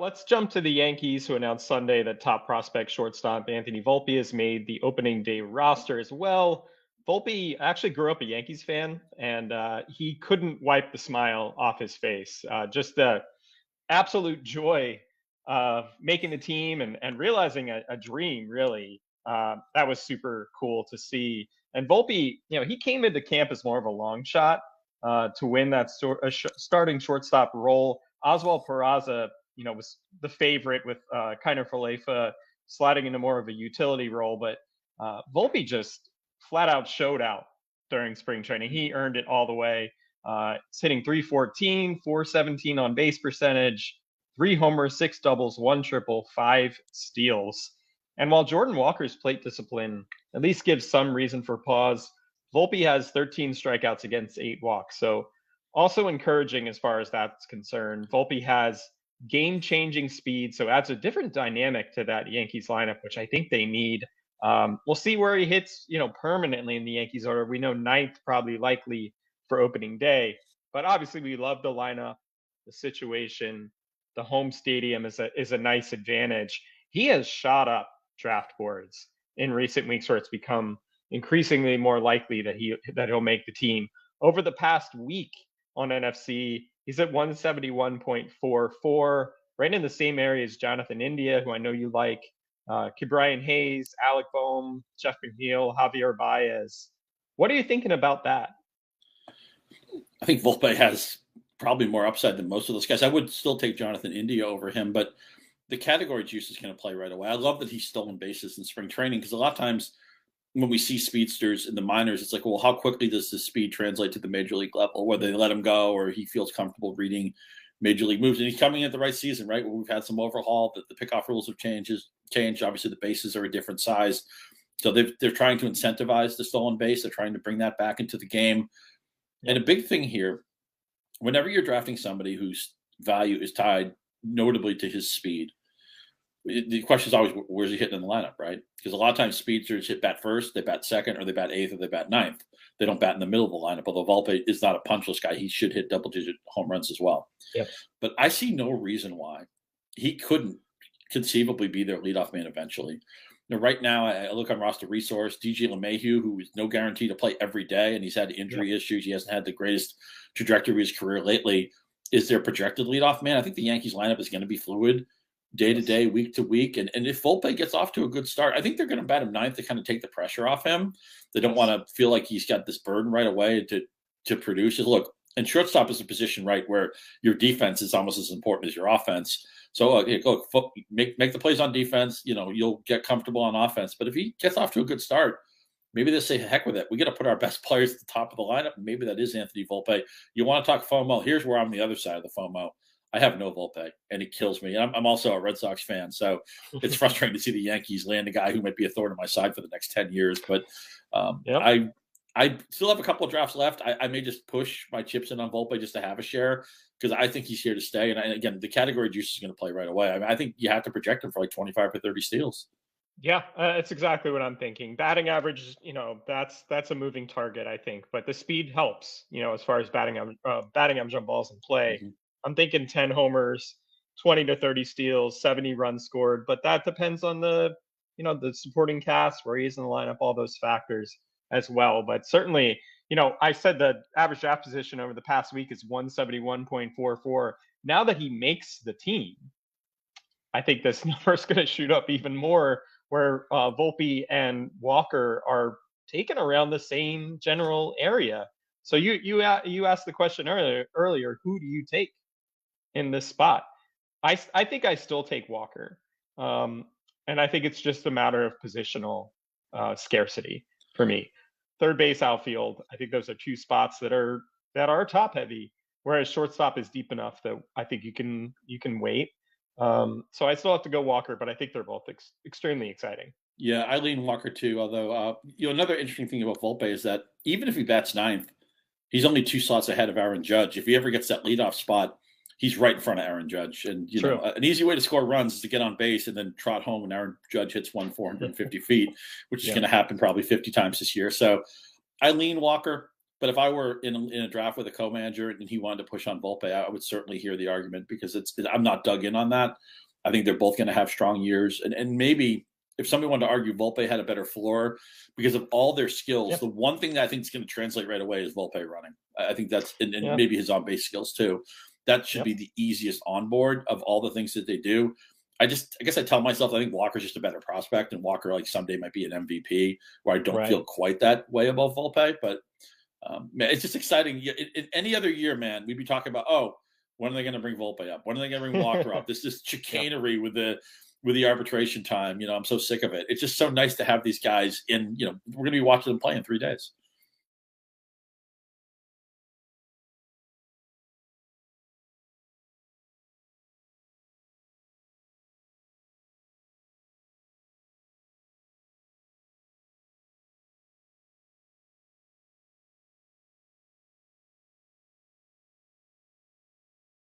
Let's jump to the Yankees, who announced Sunday that top prospect shortstop Anthony Volpe has made the opening day roster as well. Volpe actually grew up a Yankees fan, and he couldn't wipe the smile off his face. Just the absolute joy of making the team and realizing a dream, really. That was super cool to see. And Volpe, he came into camp as more of a long shot to win that starting shortstop role. Oswald Peraza, was the favorite with Kiner Falefa sliding into more of a utility role. But Volpe just flat out showed out during spring training. He earned it all the way. It's hitting 314, 417 on base percentage, 3 homers, 6 doubles, 1 triple, 5 steals. And while Jordan Walker's plate discipline at least gives some reason for pause, Volpe has 13 strikeouts against 8 walks. So also encouraging as far as that's concerned. Volpe has game-changing speed, so adds a different dynamic to that Yankees lineup, which I think they need. We'll see where he hits, permanently in the Yankees order. We know ninth probably likely for opening day, but obviously we love the lineup, the situation, the home stadium is a nice advantage. He has shot up draft boards in recent weeks, where it's become increasingly more likely that he'll make the team. Over the past week on NFC, he's at 171.44, right in the same area as Jonathan India, who I know you like, Ke'Bryan Hayes, Alec Boehm, Jeff McNeil, Javier Baez. What are you thinking about that? I think Volpe has probably more upside than most of those guys. I would still take Jonathan India over him, but the category juice is going to play right away. I love that he's stolen bases in spring training, because a lot of times when we see speedsters in the minors, it's like, well, how quickly does this speed translate to the major league level, whether they let him go or he feels comfortable reading major league moves. And he's coming at the right season, right? Where we've had some overhaul, that the pickoff rules have changed. Obviously, the bases are a different size. So they're trying to incentivize the stolen base. They're trying to bring that back into the game. And a big thing here, whenever you're drafting somebody whose value is tied notably to his speed, the question is always, where's he hitting in the lineup, right? Because a lot of times speedsters hit bat first, they bat second, or they bat eighth, or they bat ninth. They don't bat in the middle of the lineup. Although Volpe is not a punchless guy, he should hit double-digit home runs as well. Yep. But I see no reason why he couldn't conceivably be their leadoff man eventually. Right now, I look on roster resource, DJ LeMahieu, who is no guarantee to play every day, and he's had injury issues. He hasn't had the greatest trajectory of his career lately. Is their projected leadoff man? I think the Yankees lineup is going to be fluid day to day, week to week. And if Volpe gets off to a good start, I think they're going to bat him ninth to kind of take the pressure off him. They don't want to feel like he's got this burden right away to produce. Look, and shortstop is a position, right, where your defense is almost as important as your offense. So look, make the plays on defense. You'll get comfortable on offense. But if he gets off to a good start, maybe they say, heck with it. We got to put our best players at the top of the lineup. Maybe that is Anthony Volpe. You want to talk FOMO? Here's where I'm the other side of the FOMO. I have no Volpe, and he kills me. I'm also a Red Sox fan, so it's frustrating to see the Yankees land a guy who might be a thorn in my side for the next 10 years. But I still have a couple of drafts left. I may just push my chips in on Volpe just to have a share, because I think he's here to stay. And again, the category juice is going to play right away. I think you have to project him for like 25 to 30 steals. Yeah, it's exactly what I'm thinking. Batting average, that's a moving target, I think. But the speed helps, as far as batting average on balls in play. Mm-hmm. I'm thinking 10 homers, 20 to 30 steals, 70 runs scored. But that depends on the supporting cast, where he is in the lineup, all those factors as well. But certainly, I said the average draft position over the past week is 171.44. Now that he makes the team, I think this number is going to shoot up even more, where Volpe and Walker are taken around the same general area. So you asked the question earlier, who do you take in this spot? I think I still take Walker. And I think it's just a matter of positional scarcity for me. Third base, outfield, I think those are two spots that are top heavy, whereas shortstop is deep enough that I think you can wait. So I still have to go Walker, but I think they're both extremely exciting. Yeah, I lean Walker too. Although, another interesting thing about Volpe is that even if he bats ninth, he's only 2 slots ahead of Aaron Judge. If he ever gets that leadoff spot, he's right in front of Aaron Judge. And an easy way to score runs is to get on base and then trot home when Aaron Judge hits 450 feet, which is going to happen probably 50 times this year. So I lean Walker. But if I were in a draft with a co-manager and he wanted to push on Volpe, I would certainly hear the argument, because I'm not dug in on that. I think they're both going to have strong years, and maybe if somebody wanted to argue Volpe had a better floor because of all their skills, Yep. the one thing that I think is going to translate right away is Volpe running. I think that's and Yeah. maybe his on base skills too. That should Yep. be the easiest on board of all the things that they do. I guess I tell myself I think Walker's just a better prospect, and Walker like someday might be an MVP, where I don't Right. feel quite that way about Volpe. But man, it's just exciting. In any other year, man, we'd be talking about, oh, when are they going to bring Volpe up? When are they going to bring Walker up? This chicanery with the arbitration time. I'm so sick of it. It's just so nice to have these guys in. We're going to be watching them play in 3 days.